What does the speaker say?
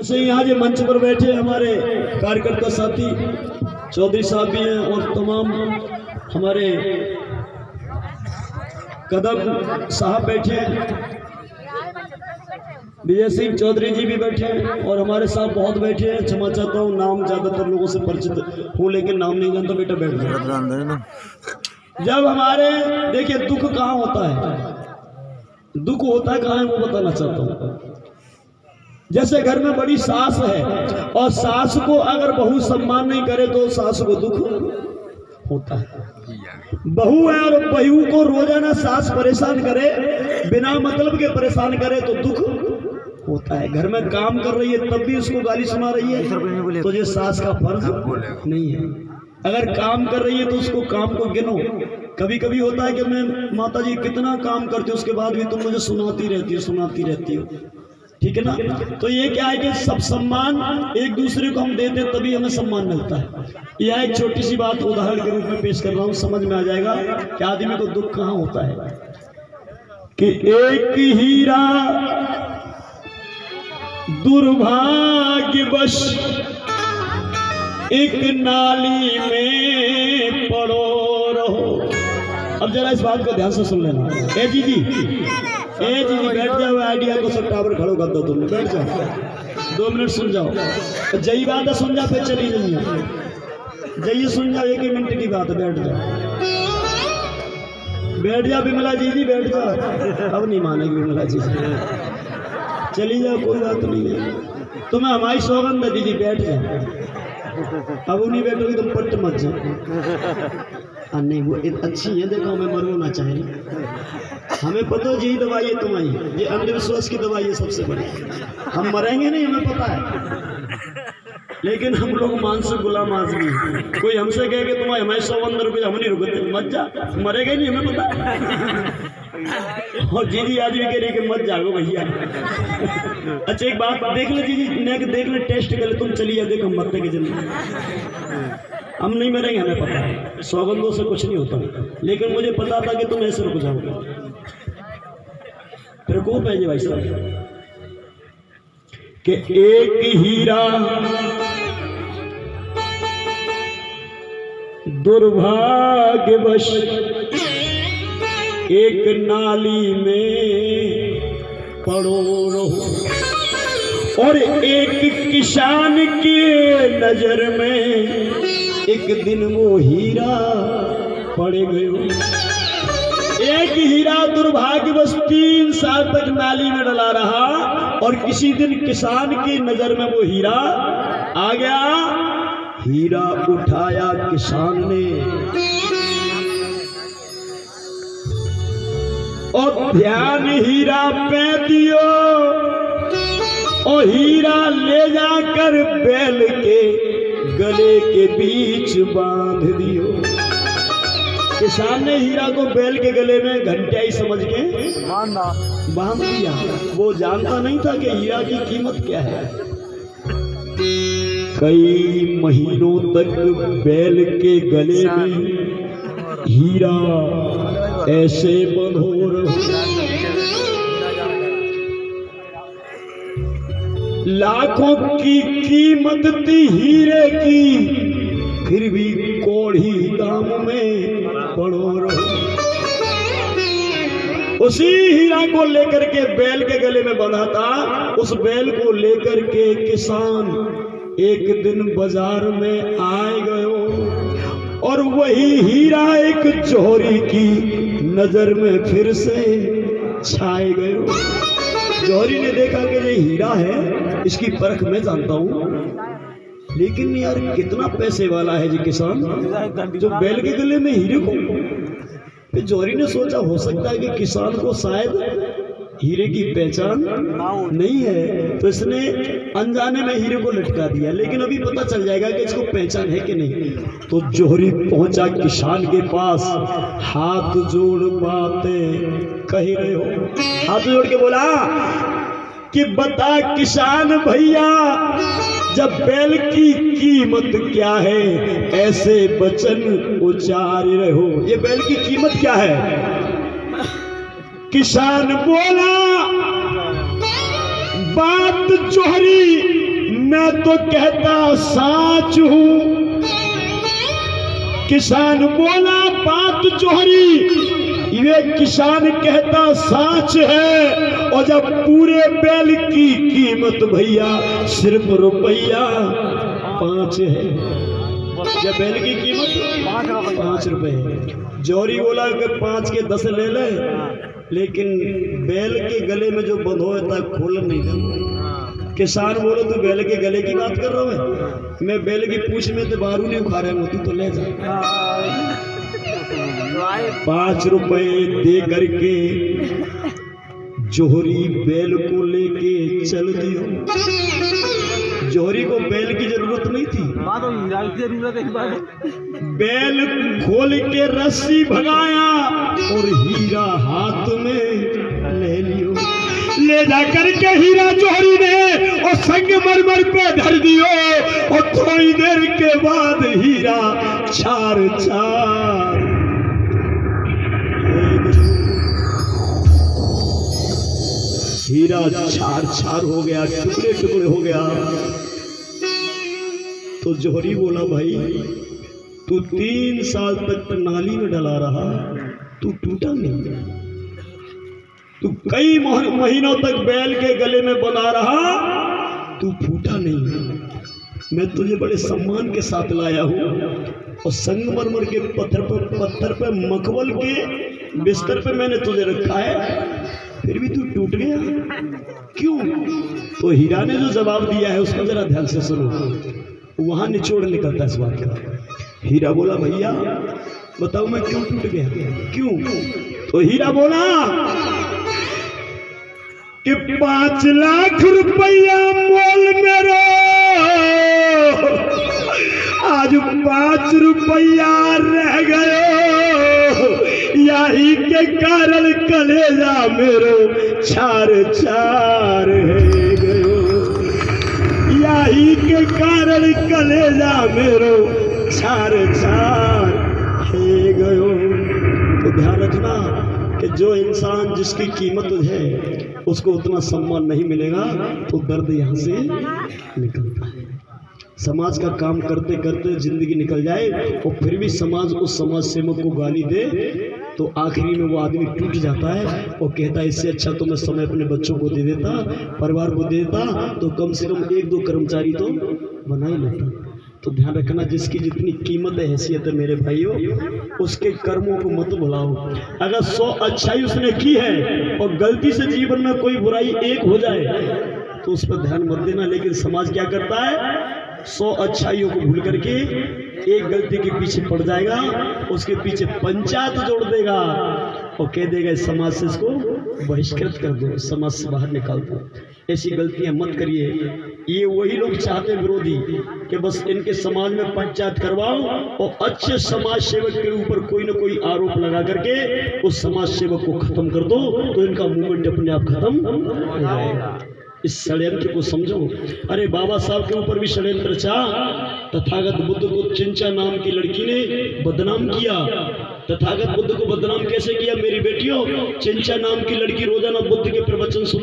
जैसे यहाँ जो मंच पर बैठे हमारे कार्यकर्ता साथी चौधरी साहब भी हैं और तमाम हमारे कदम साहब बैठे हैं, विजय सिंह चौधरी जी भी बैठे हैं और हमारे साथ बहुत बैठे हैं। क्षमा चाहता हूँ, नाम ज़्यादातर लोगों से परिचित हूँ लेकिन नाम नहीं जानता। बेटा बैठ जाओ। जब हमारे देखिए दुख कहाँ होता है, दुख होता है कहाँ है वो बताना चाहता हूँ। जैसे घर में बड़ी सास है और सास को अगर बहू सम्मान नहीं करे तो सास को दुख होता है। बहू है और बहू को रोजाना सास परेशान करे, बिना मतलब के परेशान करे तो दुख होता है। घर में काम कर रही है तब भी उसको गाली सुना रही है तो ये सास का फर्ज नहीं है। अगर काम कर रही है तो उसको काम को गिनो। कभी कभी होता है कि मैं माता जी कितना काम करती हूँ उसके बाद भी तुम मुझे सुनाती रहती हो, ठीक है ना। तो ये क्या है कि सब सम्मान एक दूसरे को हम देते तभी हमें सम्मान मिलता है। यह एक छोटी सी बात उदाहरण के रूप में पेश कर रहा हूँ, समझ में आ जाएगा कि आदमी को दुख कहाँ होता है। कि एक हीरा दुर्भाग्यवश एक नाली में पड़ो रहो। अब जरा इस बात को ध्यान से सुन लेना। ए जी बैठ जाओ, आइडिया को सब टावर खड़ो कर दो, तुमने बैठ जाओ 2 मिनट सुन जाओ। जई बात है सुन जाओ फिर चली जाइए सुन जाओ, 1 मिनट की बात है, बैठ जाओ विमला जी बैठ जाओ। अब नहीं मानेगी विमला जी, चली जाओ कोई बात नहीं है। तुम्हें हमारी सौगंध दीदी बैठ जाओ। अब वो नहीं बैठोगी तुम पट्ट मत जाओ। नहीं वो अच्छी है, देखो हमें मरना चाहिए, हमें पता यही दवाई है तुम्हारी, ये अंधविश्वास की दवाई है सबसे बड़ी। हम मरेंगे नहीं हमें पता है, लेकिन हम लोग मानसिक गुलाम आदमी हैं। कोई हमसे कहे कि तुम्हारे हमारे 100 रुपये हम नहीं रुकते, मत जा, मरेगा नहीं हमें पता है। और जीजी आज भी कह रही कि मत जागो भैया। अच्छा एक बात देख ले जीजी, देख ले, टेस्ट कर ले, तुम चलिए देखो हम मरने की जिंदगी हम नहीं मरेंगे, हमें पता है, सौगंधों से कुछ नहीं होता। लेकिन मुझे पता था कि तुम ऐसे रुक जाओगे। प्रकोप है जी भाई साहब कि एक हीरा दुर्भाग्यवश एक नाली में पड़ो रहो। और एक किसान के नजर में एक दिन वो हीरा पड़े गयो। एक हीरा दुर्भाग्यवश 3 साल तक नाली में डला रहा और किसी दिन किसान की नजर में वो हीरा आ गया। हीरा उठाया किसान ने और ध्यान हीरा पे दियो और हीरा ले जाकर बैल के गले के बीच बांध दियो। किसान ने हीरा को बैल के गले में घंटियाई समझ के बांध दिया। वो जानता नहीं था कि हीरा की कीमत क्या है। कई महीनों तक बैल के गले में हीरा ऐसे बंधो रहा। लाखों की कीमत थी हीरे की, फिर भी कोढ़ी दाम में पड़ो रहो। उसी हीरा को लेकर के बैल के गले में बंधा था, उस बैल को लेकर के किसान एक दिन बाजार में आए गयो और वही हीरा एक जोहरी की नजर में फिर से छाए गयो। जोहरी ने देखा कि ये हीरा है, इसकी परख मैं जानता हूँ, लेकिन यार कितना पैसे वाला है जी किसान जो बैल के गले में हीरे को। फिर जोहरी ने सोचा हो सकता है कि किसान को शायद हीरे की पहचान नहीं है, तो इसने अनजाने में हीरे को लटका दिया। लेकिन अभी पता चल जाएगा कि इसको पहचान है कि नहीं। तो जोहरी पहुंचा किसान के पास, हाथ जोड़ बातें कह रहे हो, हाथ जोड़ के बोला कि बता किसान भैया, जब बैल की कीमत क्या है ऐसे वचन उच्चार रहे हो। ये बैल की कीमत क्या है? किसान बोला, बात जोहरी मैं तो कहता साच हूं। किसान बोला बात जोहरी, ये किसान कहता साच है। और जब पूरे बैल की कीमत भैया सिर्फ ₹5 है। जब बैल की कीमत 5 रुपए है। जोहरी बोला कि 5 के 10 ले ले, लेकिन बैल के गले में जो बंधो है खोल नहीं देता। किसान बोलो तू बैल के गले की बात कर रहा है, मैं बैल की पूंछ में तो बारू नहीं उखा रहा हूँ, तू तो ले जा। 5 रुपए दे करके जोहरी बैल को लेके चल दियो। जोहरी को बैल की जरूरत नहीं थी, बैल खोल के रस्सी भगाया और हीरा हाथ में ले लियो। ले जाकर के हीरा जोहरी ने और संगमरमर पे धर दियो। और थोड़ी देर के बाद हीरा चार चार हीरा चार चार हो गया, टुकड़े टुकड़े हो गया। तो जोहरी बोला भाई तू 3 साल तक नाली में डला रहा, तू टूटा नहीं। तू कई महीनों तक बैल के गले में बंधा रहा, तू फूटा नहीं। मैं तुझे बड़े सम्मान के साथ लाया हूँ और संगमरमर के पत्थर पे मखमल के बिस्तर पे मैंने तुझे रखा है, फिर भी तू टूट गया क्यों? तो हीरा ने जो जवाब दिया है उसको जरा ध्यान से सुनो, वहां निचोड़ निकलता है इस बात का। हीरा बोला भैया बताओ मैं क्यों टूट गया, क्यों? तो हीरा बोला कि 5 लाख रुपया मोल मेरो, आज 5 रुपया रह गयो, यही के कारण कलेजा मेरो चार चार है गयो, यही के कारण कलेजा मेरो चार चार है गयो। तो ध्यान रखना कि जो इंसान जिसकी कीमत है उसको उतना सम्मान नहीं मिलेगा, तो दर्द यहाँ से निकलता है। समाज का काम करते करते जिंदगी निकल जाए और फिर भी समाज उस समाज सेवक को गाली दे, तो आखिरी में वो आदमी टूट जाता है और कहता है इससे अच्छा तो मैं समय अपने बच्चों को दे देता, परिवार को दे देता, तो कम से कम 1-2 कर्मचारी तो बना ही लेता। तो ध्यान रखना जिसकी जितनी कीमत है, हैसियत है मेरे भाइयों, उसके कर्मों को मत भुलाओ। अगर 100 अच्छाई उसने की है और गलती से जीवन में कोई बुराई एक हो जाए तो उस पर ध्यान मत देना। लेकिन समाज क्या करता है, 100 अच्छाइयों को भूल करके एक गलती के पीछे पड़ जाएगा, उसके पीछे पंचायत जोड़ देगा और कह देगा इस समाज से इसको बहिष्कृत कर दो, समाज से बाहर निकाल दो। ऐसी गलतियां मत करिए। ये वही लोग चाहते हैं विरोधी कि बस इनके समाज में पंचायत करवाओ और अच्छे समाज सेवक के ऊपर कोई ना कोई आरोप लगा करके उस समाज सेवक को खत्म कर दो, तो इनका मूवमेंट अपने आप खत्म हो जाएगा। इस षड्यंत्र को समझो। अरे बाबा साहब के ऊपर भी षड्यंत्र चाहा। तथागत बुद्ध को चिंचा नाम की लड़की ने बदनाम किया। तथागत बुद्ध को बदनाम कैसे किया मेरी बेटियों? चिंचा नाम की लड़की रोजाना बुद्ध के प्रवचन सुन